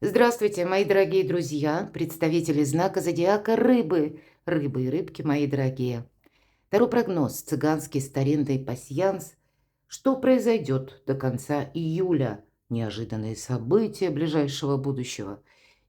Здравствуйте, мои дорогие друзья, представители знака зодиака Рыбы. Рыбы и рыбки, мои дорогие. Таро прогноз, цыганский старинный пасьянс. Что произойдет до конца июля? Неожиданные события ближайшего будущего.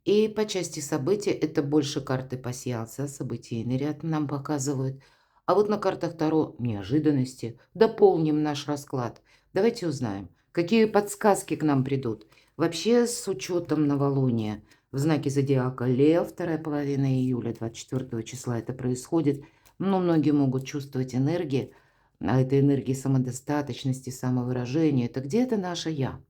И по части событий это больше карты пасьянса, событийный ряд нам показывают. А вот на картах Таро неожиданности. Дополним наш расклад. Давайте узнаем, какие подсказки к нам придут. Вообще, с учетом новолуния в знаке зодиака Лев, вторая половина июля, 24 числа это происходит, но многие могут чувствовать энергии, а это энергии самодостаточности, самовыражения. Это где-то наше «я»,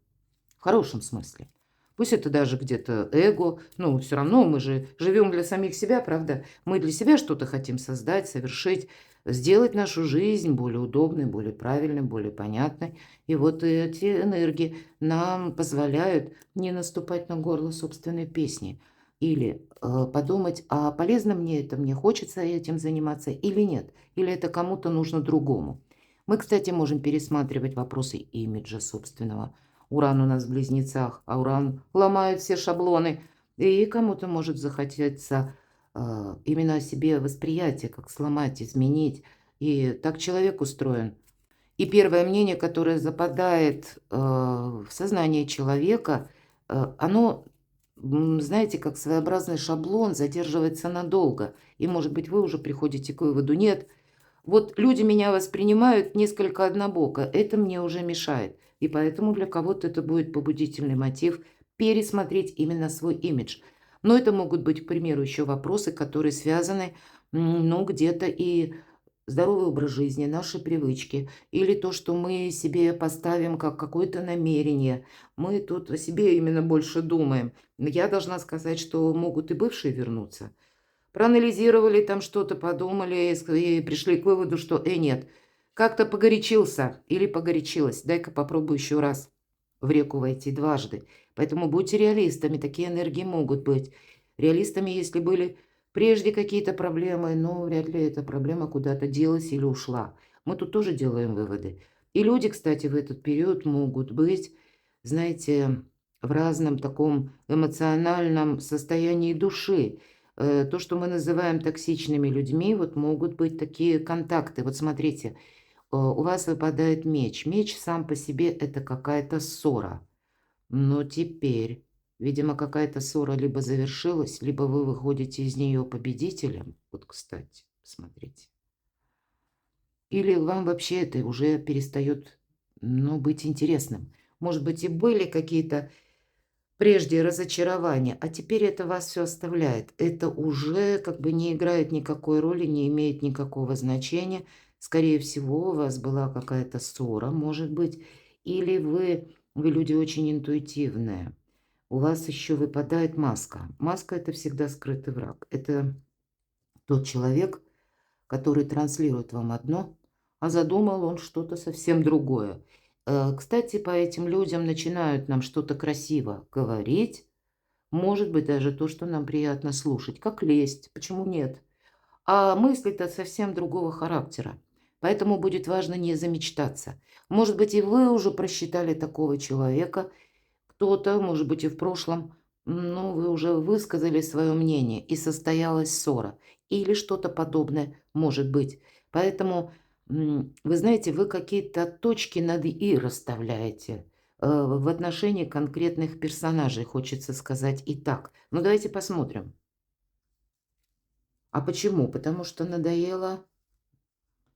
в хорошем смысле. Пусть это даже где-то эго, но все равно мы же живем для самих себя, правда? Мы для себя что-то хотим создать, совершить, сделать нашу жизнь более удобной, более правильной, более понятной. И вот эти энергии нам позволяют не наступать на горло собственной песни или подумать, а полезно мне это, мне хочется этим заниматься или нет, или это кому-то нужно другому. Мы, кстати, можем пересматривать вопросы имиджа собственного. Уран у нас в Близнецах, а Уран ломает все шаблоны. И кому-то может захотеться именно о себе восприятие, как сломать, изменить. И так человек устроен. И первое мнение, которое западает в сознание человека, оно, знаете, как своеобразный шаблон, задерживается надолго. И, может быть, вы уже приходите к выводу, нет, вот люди меня воспринимают несколько однобоко, это мне уже мешает. И поэтому для кого-то это будет побудительный мотив пересмотреть именно свой имидж. Но это могут быть, к примеру, еще вопросы, которые связаны, ну, где-то и здоровый образ жизни, наши привычки, или то, что мы себе поставим как какое-то намерение. Мы тут о себе именно больше думаем. Я должна сказать, что могут и бывшие вернуться. Проанализировали там что-то, подумали и пришли к выводу, что, нет, как-то погорячился или погорячилась, дай-ка попробую еще раз в реку войти дважды. Поэтому будьте реалистами, такие энергии могут быть. Реалистами, если были прежде какие-то проблемы, но вряд ли эта проблема куда-то делась или ушла. Мы тут тоже делаем выводы. И люди, кстати, в этот период могут быть, знаете, в разном таком эмоциональном состоянии души. То, что мы называем токсичными людьми, вот могут быть такие контакты. Вот смотрите, у вас выпадает меч. Меч сам по себе – это какая-то ссора. Но теперь, видимо, какая-то ссора либо завершилась, либо вы выходите из нее победителем. Вот, кстати, смотрите. Или вам вообще это уже перестает, ну, быть интересным. Может быть, и были какие-то прежде разочарование, а теперь это вас все оставляет. Это уже как бы не играет никакой роли, не имеет никакого значения. Скорее всего, у вас была какая-то ссора, может быть, или вы люди очень интуитивные. У вас еще выпадает маска. Маска – это всегда скрытый враг. Это тот человек, который транслирует вам одно, а задумал он что-то совсем другое. Кстати, по этим людям начинают нам что-то красиво говорить, может быть, даже то, что нам приятно слушать, как лесть, почему нет? А мысли-то совсем другого характера. Поэтому будет важно не замечтаться. Может быть, и вы уже просчитали такого человека, кто-то, может быть, и в прошлом, ну, вы уже высказали свое мнение, и состоялась ссора, или что-то подобное может быть. Поэтому, вы знаете, вы какие-то точки над «и» расставляете в отношении конкретных персонажей, хочется сказать и так. Ну, давайте посмотрим. А почему? Потому что надоело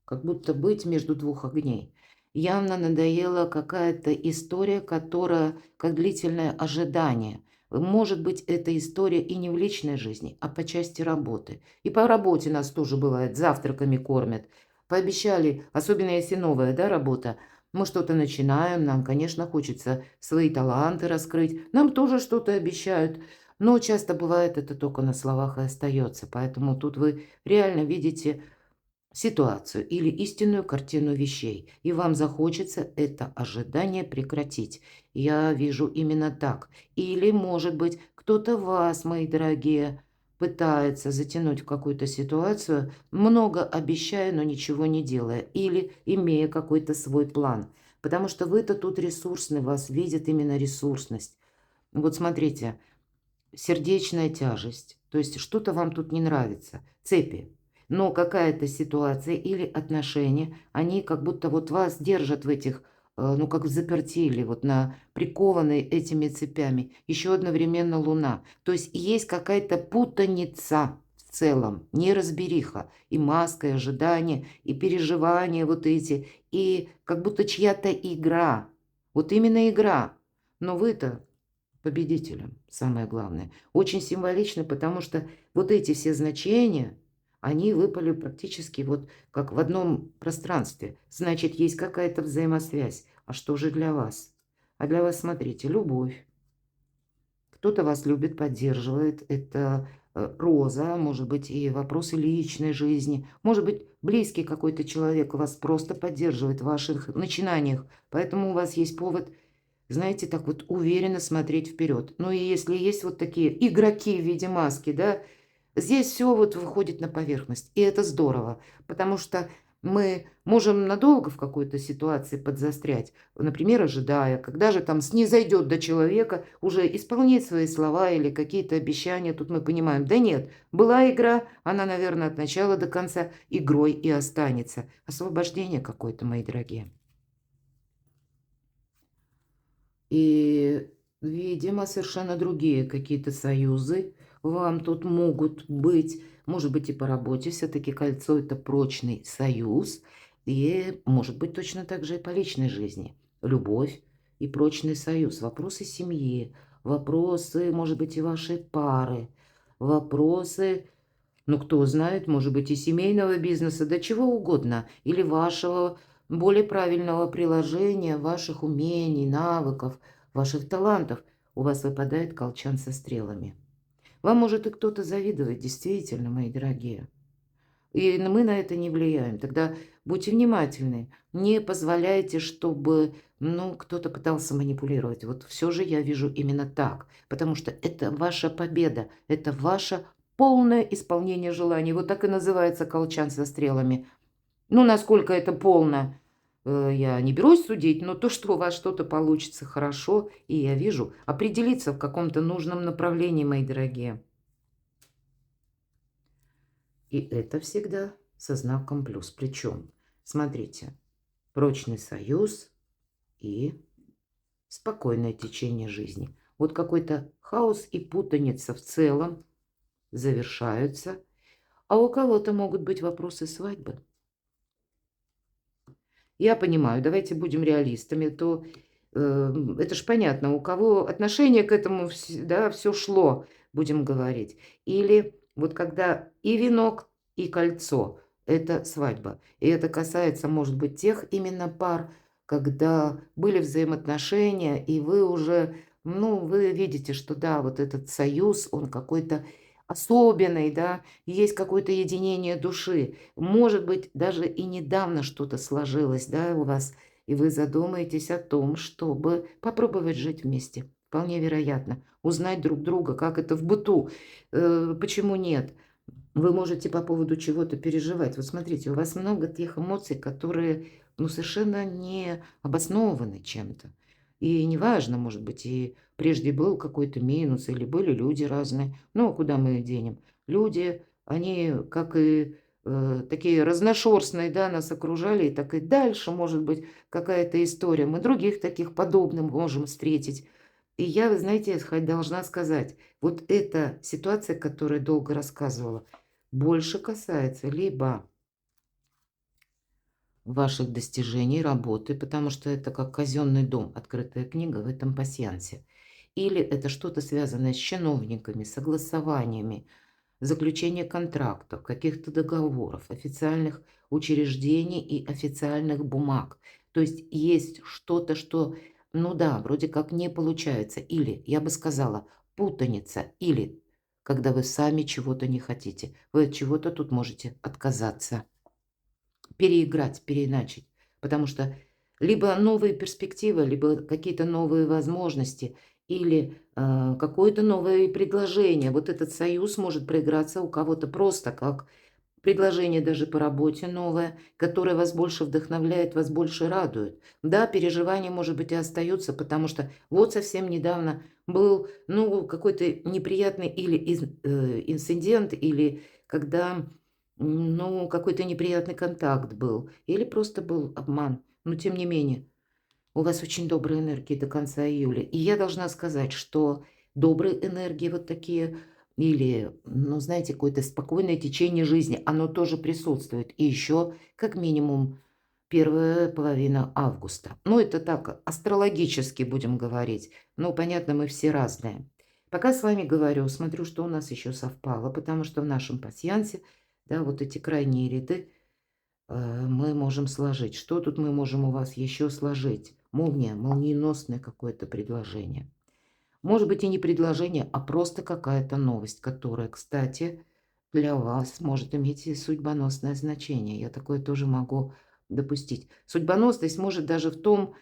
как будто быть между двух огней. Явно надоела какая-то история, которая как длительное ожидание. Может быть, эта история и не в личной жизни, а по части работы. И по работе нас тоже бывает, завтраками кормят. Пообещали, особенно если новая, да, работа. Мы что-то начинаем, нам, конечно, хочется свои таланты раскрыть. Нам тоже что-то обещают. Но часто бывает это только на словах и остается. Поэтому тут вы реально видите ситуацию или истинную картину вещей, и вам захочется это ожидание прекратить. Я вижу именно так. Или, может быть, кто-то вас, мои дорогие, пытается затянуть в какую-то ситуацию, много обещая, но ничего не делая, или имея какой-то свой план. Потому что вы-то тут ресурсны, вас видят именно ресурсность. Вот смотрите, сердечная тяжесть. То есть что-то вам тут не нравится. Цепи. Но какая-то ситуация или отношения, они как будто вот вас держат в этих, ну, как в заперти или вот прикованной этими цепями. Еще одновременно Луна. То есть есть какая-то путаница в целом, неразбериха. И маска, и ожидания, и переживания вот эти, и как будто чья-то игра. Вот именно игра. Но вы-то победителем, самое главное. Очень символично, потому что вот эти все значения, они выпали практически вот как в одном пространстве. Значит, есть какая-то взаимосвязь. А что же для вас? А для вас, смотрите, любовь. Кто-то вас любит, поддерживает. Это роза, может быть, и вопросы личной жизни. Может быть, близкий какой-то человек вас просто поддерживает в ваших начинаниях. Поэтому у вас есть повод, знаете, так вот уверенно смотреть вперед. Ну и если есть вот такие игроки в виде маски, да, здесь все вот выходит на поверхность. И это здорово, потому что мы можем надолго в какой-то ситуации подзастрять, например, ожидая, когда же там снизойдет до человека уже исполнить свои слова или какие-то обещания. Тут мы понимаем, да нет, была игра, она, наверное, от начала до конца игрой и останется. Освобождение какое-то, мои дорогие. И, видимо, совершенно другие какие-то союзы вам тут могут быть. Может быть, и по работе все-таки кольцо – это прочный союз. И, может быть, точно так же и по личной жизни. Любовь и прочный союз. Вопросы семьи, вопросы, может быть, и вашей пары, вопросы, ну, кто знает, может быть, и семейного бизнеса, да чего угодно. Или вашего более правильного приложения, ваших умений, навыков, ваших талантов. У вас выпадает колчан со стрелами. Вам может и кто-то завидовать, действительно, мои дорогие. И мы на это не влияем. Тогда будьте внимательны. Не позволяйте, чтобы, ну, кто-то пытался манипулировать. Вот все же я вижу именно так. Потому что это ваша победа. Это ваше полное исполнение желаний. Вот так и называется колчан со стрелами. Ну, насколько это полно, я не берусь судить, но то, что у вас что-то получится хорошо, и я вижу, определиться в каком-то нужном направлении, мои дорогие. И это всегда со знаком плюс. Причем, смотрите, прочный союз и спокойное течение жизни. Вот какой-то хаос и путаница в целом завершаются. А у кого-то могут быть вопросы свадьбы. Я понимаю, давайте будем реалистами, то это ж понятно, у кого отношение к этому да, все шло, будем говорить. Или вот когда и венок, и кольцо – это свадьба. И это касается, может быть, тех именно пар, когда были взаимоотношения, и вы уже, ну, вы видите, что да, вот этот союз, он какой-то особенный, да, есть какое-то единение души. Может быть, даже и недавно что-то сложилось, да, у вас, и вы задумаетесь о том, чтобы попробовать жить вместе. Вполне вероятно. Узнать друг друга, как это в быту. Почему нет? Вы можете по поводу чего-то переживать. Вот смотрите, у вас много тех эмоций, которые, ну, совершенно не обоснованы чем-то. И неважно, может быть, и прежде был какой-то минус, или были люди разные. Ну, а куда мы их денем? Люди, они, как и такие разношерстные, да, нас окружали, и так и дальше, может быть, какая-то история. Мы других таких подобных можем встретить. И я, вы знаете, должна сказать, вот эта ситуация, которую я долго рассказывала, больше касается либо ваших достижений, работы, потому что это как казенный дом, открытая книга в этом пасьянсе. Или это что-то связанное с чиновниками, согласованиями, заключение контрактов, каких-то договоров, официальных учреждений и официальных бумаг. То есть что-то, что, ну да, вроде как не получается. Или, я бы сказала, путаница. Или, когда вы сами чего-то не хотите. Вы от чего-то тут можете отказаться, переиграть, переиначить. Потому что либо новые перспективы, либо какие-то новые возможности, или какое-то новое предложение. Вот этот союз может проиграться у кого-то просто как предложение даже по работе новое, которое вас больше вдохновляет, вас больше радует. Да, переживания, может быть, и остаются, потому что вот совсем недавно был, ну, какой-то неприятный или инцидент, или когда, ну, какой-то неприятный контакт был, или просто был обман. Но тем не менее, у вас очень добрые энергии до конца июля. И я должна сказать, что добрые энергии вот такие или, ну, знаете, какое-то спокойное течение жизни, оно тоже присутствует. И еще как минимум первая половина августа. Ну, это так, астрологически будем говорить. Ну, понятно, мы все разные. Пока с вами говорю, смотрю, что у нас еще совпало, потому что в нашем пасьянсе, да, вот эти крайние ряды, мы можем сложить. Что тут мы можем у вас еще сложить? Молния, молниеносное какое-то предложение. Может быть и не предложение, а просто какая-то новость, которая, кстати, для вас может иметь и судьбоносное значение. Я такое тоже могу допустить. Судьбоносность может даже в том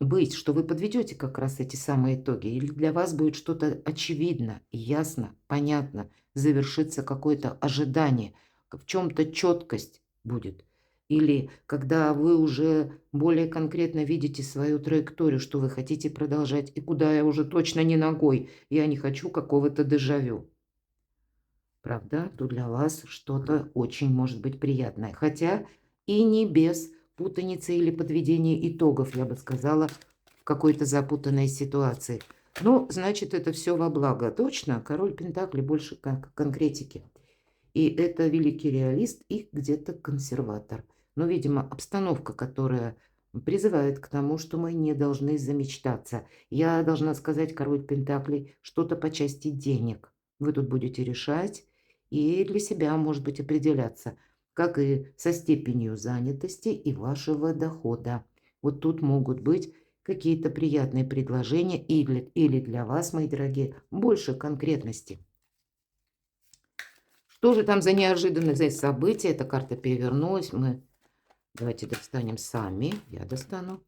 быть, что вы подведете как раз эти самые итоги, или для вас будет что-то очевидно, ясно, понятно, завершится какое-то ожидание, в чем-то четкость будет. Или когда вы уже более конкретно видите свою траекторию, что вы хотите продолжать, и куда я уже точно не ногой, я не хочу какого-то дежавю. Правда, то для вас что-то очень может быть приятное. Хотя и не без путаницы или подведения итогов, я бы сказала, в какой-то запутанной ситуации. Ну, значит, это все во благо. Точно, король Пентакли больше как конкретики. И это великий реалист и где-то консерватор. Но, видимо, обстановка, которая призывает к тому, что мы не должны замечтаться. Я должна сказать, король Пентаклей, что-то по части денег. Вы тут будете решать и для себя, может быть, определяться, как и со степенью занятости и вашего дохода. Вот тут могут быть какие-то приятные предложения или для вас, мои дорогие, больше конкретности. Что же там за неожиданное здесь событие? Эта карта перевернулась. Давайте достанем сами. Я достану.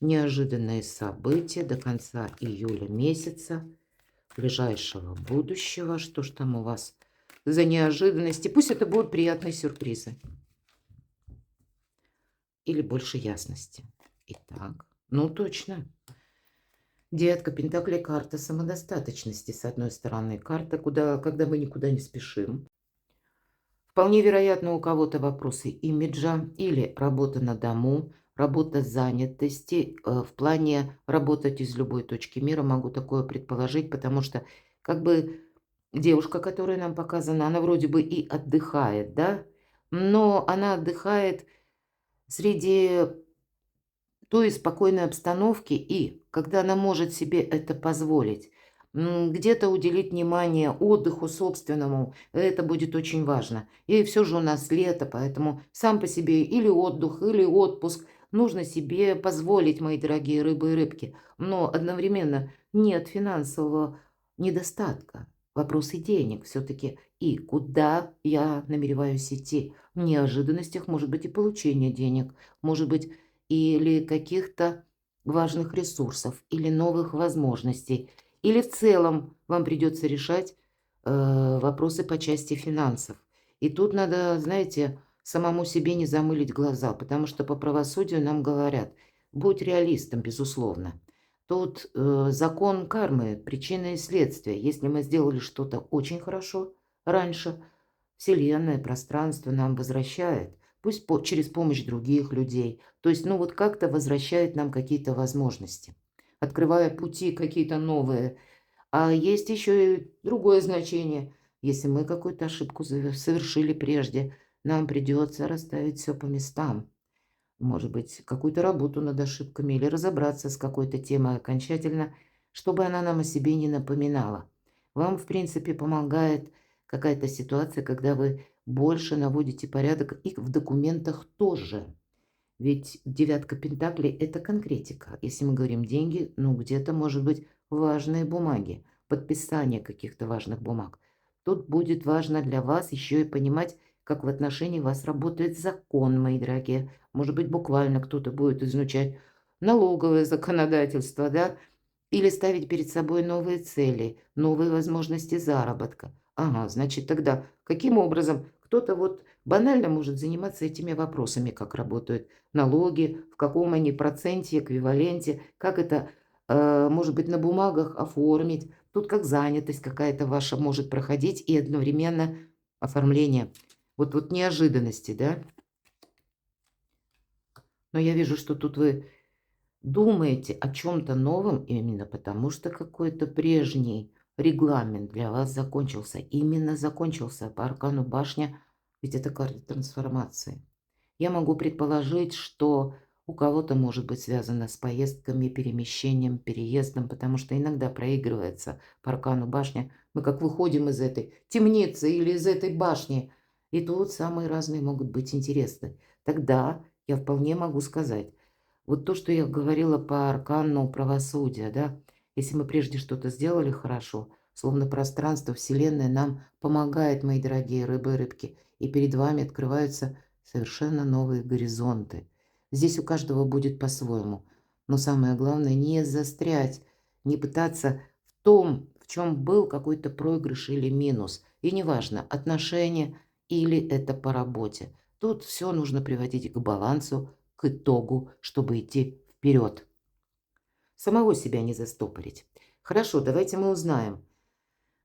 Неожиданные события до конца июля месяца, ближайшего будущего. Что ж там у вас за неожиданности? Пусть это будут приятные сюрпризы. Или больше ясности. Итак, ну точно. Девятка Пентаклей, карта самодостаточности. С одной стороны, карта, когда мы никуда не спешим. Вполне вероятно, у кого-то вопросы имиджа или работа на дому, работа занятости. В плане работать из любой точки мира могу такое предположить, потому что как бы девушка, которая нам показана, она вроде бы и отдыхает, да, но она отдыхает среди той спокойной обстановки, и когда она может себе это позволить, где-то уделить внимание отдыху собственному, это будет очень важно. И все же у нас лето, поэтому сам по себе или отдых, или отпуск нужно себе позволить, мои дорогие рыбы и рыбки. Но одновременно нет финансового недостатка. Вопросы денег все-таки. И куда я намереваюсь идти? В неожиданностях может быть и получение денег, может быть или каких-то важных ресурсов, или новых возможностей, или в целом вам придется решать вопросы по части финансов. И тут надо, знаете, самому себе не замылить глаза, потому что по правосудию нам говорят, будь реалистом, безусловно. Тут закон кармы, причина и следствие. Если мы сделали что-то очень хорошо раньше, Вселенная, пространство нам возвращает, пусть через помощь других людей. То есть, ну вот как-то возвращает нам какие-то возможности, открывая пути какие-то новые. А есть еще и другое значение. Если мы какую-то ошибку совершили прежде, нам придется расставить все по местам. Может быть, какую-то работу над ошибками или разобраться с какой-то темой окончательно, чтобы она нам о себе не напоминала. Вам, в принципе, помогает какая-то ситуация, когда вы больше наводите порядок и в документах тоже. Ведь девятка пентаклей – это конкретика. Если мы говорим деньги, ну где-то, может быть, важные бумаги, подписание каких-то важных бумаг. Тут будет важно для вас еще и понимать, как в отношении вас работает закон, мои дорогие. Может быть, буквально кто-то будет изучать налоговое законодательство, да, или ставить перед собой новые цели, новые возможности заработка. Ага, значит, тогда каким образом Кто-то вот банально может заниматься этими вопросами, как работают налоги, в каком они проценте, эквиваленте, как это, может быть, на бумагах оформить. Тут как занятость какая-то ваша может проходить и одновременно оформление. Вот неожиданности, да? Но я вижу, что тут вы думаете о чем-то новом именно потому, что какой-то прежний регламент для вас закончился. Именно закончился по аркану башня, ведь это карта трансформации. Я могу предположить, что у кого-то может быть связано с поездками, перемещением, переездом, потому что иногда проигрывается по аркану башня. Мы как выходим из этой темницы или из этой башни, и тут самые разные могут быть интересны. Тогда я вполне могу сказать, вот то, что я говорила по аркану правосудия, да, если мы прежде что-то сделали хорошо, словно пространство, Вселенная нам помогает, мои дорогие рыбы и рыбки, и перед вами открываются совершенно новые горизонты. Здесь у каждого будет по-своему. Но самое главное, не застрять, не пытаться в том, в чем был какой-то проигрыш или минус. И неважно, отношения или это по работе. Тут все нужно приводить к балансу, к итогу, чтобы идти вперед. Самого себя не застопорить. Хорошо, давайте мы узнаем,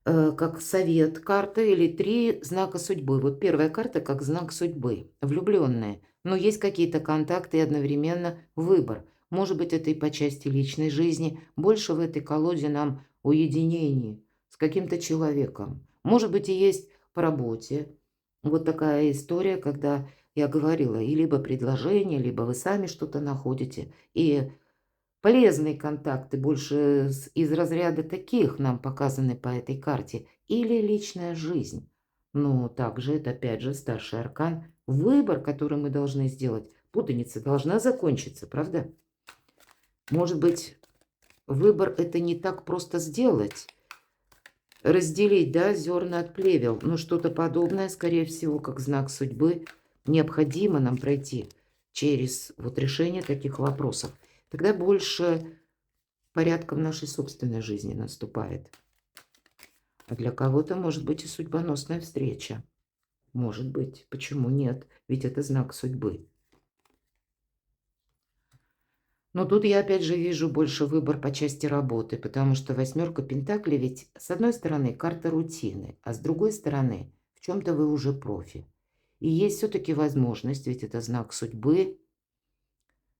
как совет карта или 3 знака судьбы. Вот первая карта как знак судьбы. Влюбленные. Но есть какие-то контакты и одновременно выбор. Может быть, это и по части личной жизни. Больше в этой колоде нам уединение с каким-то человеком. Может быть, и есть по работе. Вот такая история, когда я говорила, и либо предложение, либо вы сами что-то находите. И полезные контакты больше из разряда таких нам показаны по этой карте. Или личная жизнь. Но также это опять же старший аркан. Выбор, который мы должны сделать. Путаница должна закончиться, правда? Может быть, выбор это не так просто сделать. Разделить, да, зерна от плевел. Но что-то подобное, скорее всего, как знак судьбы, необходимо нам пройти через вот решение таких вопросов. Тогда больше порядка в нашей собственной жизни наступает. А для кого-то может быть и судьбоносная встреча. Может быть. Почему нет? Ведь это знак судьбы. Но тут я опять же вижу больше выбор по части работы, потому что восьмерка пентаклей ведь с одной стороны карта рутины, а с другой стороны в чем-то вы уже профи. И есть все-таки возможность, ведь это знак судьбы,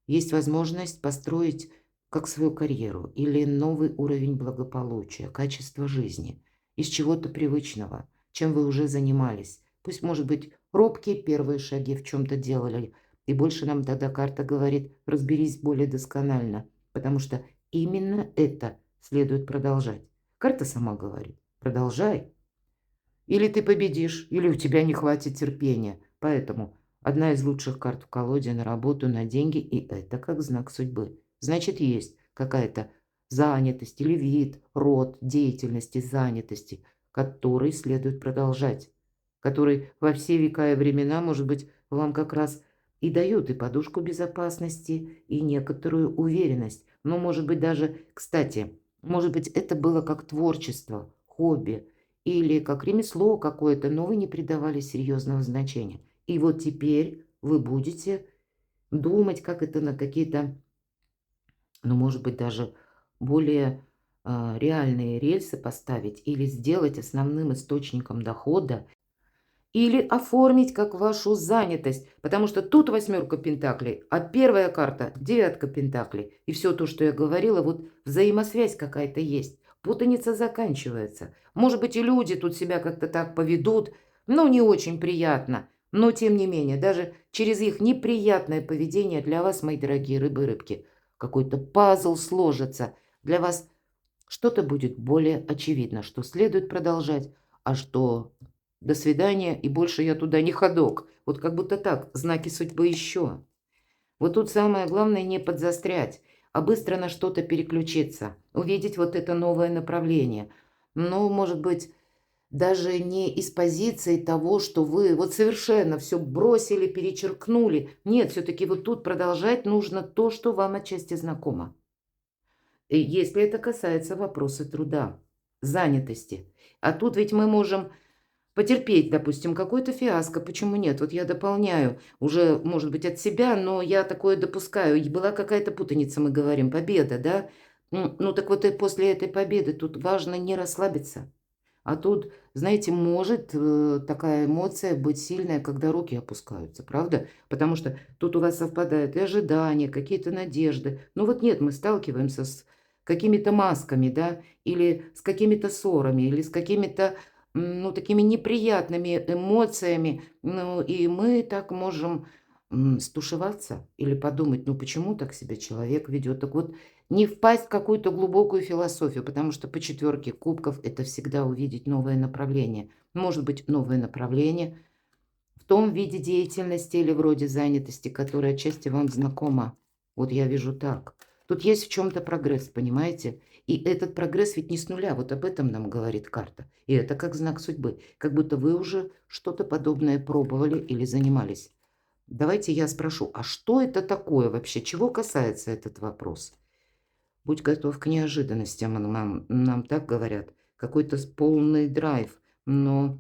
есть возможность построить как свою карьеру или новый уровень благополучия, качества жизни из чего-то привычного, чем вы уже занимались. Пусть, может быть, робкие первые шаги в чем-то делали, и больше нам тогда карта говорит, разберись более досконально, потому что именно это следует продолжать. Карта сама говорит, продолжай. Или ты победишь, или у тебя не хватит терпения. Поэтому одна из лучших карт в колоде на работу, на деньги, и это как знак судьбы. Значит, есть какая-то занятость или вид, род деятельности, занятости, который следует продолжать, который во все века и времена, может быть, вам как раз и дают и подушку безопасности, и некоторую уверенность. Но, может быть, даже, кстати, может быть, это было как творчество, хобби, или как ремесло какое-то, но вы не придавали серьезного значения. И вот теперь вы будете думать, как это на какие-то, ну, может быть, даже более реальные рельсы поставить или сделать основным источником дохода, или оформить как вашу занятость, потому что тут восьмерка пентаклей, а первая карта девятка пентаклей. И все то, что я говорила, вот взаимосвязь какая-то есть. Путаница заканчивается. Может быть, и люди тут себя как-то так поведут, но не очень приятно. Но, тем не менее, даже через их неприятное поведение для вас, мои дорогие рыбы и рыбки, какой-то пазл сложится. Для вас что-то будет более очевидно, что следует продолжать, а что до свидания, и больше я туда не ходок. Вот как будто так, знаки судьбы еще. Вот тут самое главное не подзастрять, а быстро на что-то переключиться, увидеть вот это новое направление. Но, может быть, даже не из позиции того, что вы вот совершенно все бросили, перечеркнули. Нет, все-таки вот тут продолжать нужно то, что вам отчасти знакомо. И если это касается вопроса труда, занятости. А тут ведь мы можем Потерпеть, допустим, какой-то фиаско, почему нет? Вот я дополняю уже, может быть, от себя, но я такое допускаю. И была какая-то путаница, мы говорим, победа, да? Ну так вот и после этой победы тут важно не расслабиться. А тут, знаете, может такая эмоция быть сильная, когда руки опускаются, правда? Потому что тут у вас совпадают и ожидания, какие-то надежды. Ну вот нет, мы сталкиваемся с какими-то масками, да, или с какими-то ссорами, или с какими-то, ну, такими неприятными эмоциями. Ну, и мы так можем стушеваться или подумать, ну, почему так себя человек ведет. Так вот, не впасть в какую-то глубокую философию, потому что по четверке кубков это всегда увидеть новое направление. Может быть, новое направление в том виде деятельности или вроде занятости, которая отчасти вам знакома. Вот я вижу так. Тут есть в чем-то прогресс, понимаете? И этот прогресс ведь не с нуля, вот об этом нам говорит карта. И это как знак судьбы, как будто вы уже что-то подобное пробовали или занимались. Давайте я спрошу, а что это такое вообще? Чего касается этот вопрос? Будь готов к неожиданностям, нам так говорят. Какой-то полный драйв. Но,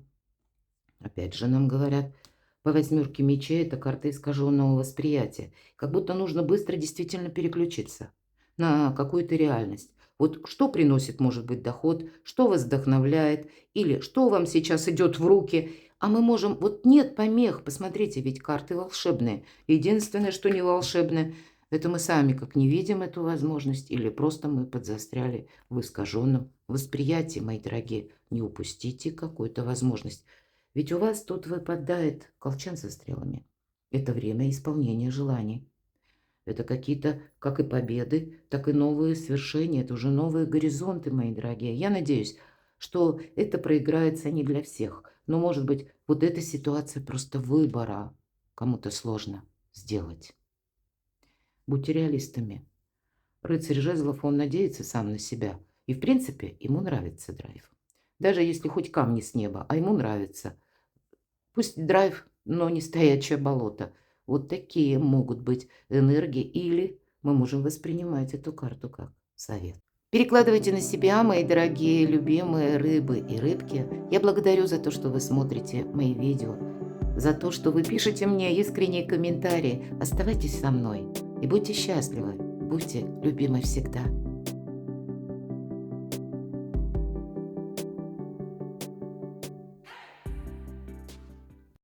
опять же, нам говорят, по восьмерке мечей это карта искаженного восприятия. Как будто нужно быстро действительно переключиться на какую-то реальность. Вот что приносит, может быть, доход, что вас вдохновляет, или что вам сейчас идет в руки. А мы можем... Вот нет помех, посмотрите, ведь карты волшебные. Единственное, что не волшебное, это мы сами как не видим эту возможность, или просто мы подзастряли в искаженном восприятии, мои дорогие. Не упустите какую-то возможность. Ведь у вас тут выпадает колчан со стрелами. Это время исполнения желаний. Это какие-то, как и победы, так и новые свершения. Это уже новые горизонты, мои дорогие. Я надеюсь, что это проиграется не для всех. Но, может быть, вот эта ситуация просто выбора кому-то сложно сделать. Будьте реалистами. Рыцарь жезлов, он надеется сам на себя. И, в принципе, ему нравится драйв. Даже если хоть камни с неба, а ему нравится. Пусть драйв, но не стоячее болото. Вот такие могут быть энергии. Или мы можем воспринимать эту карту как совет. Перекладывайте на себя, мои дорогие, любимые рыбы и рыбки. Я благодарю за то, что вы смотрите мои видео, за то, что вы пишете мне искренние комментарии. Оставайтесь со мной и будьте счастливы, будьте любимы всегда.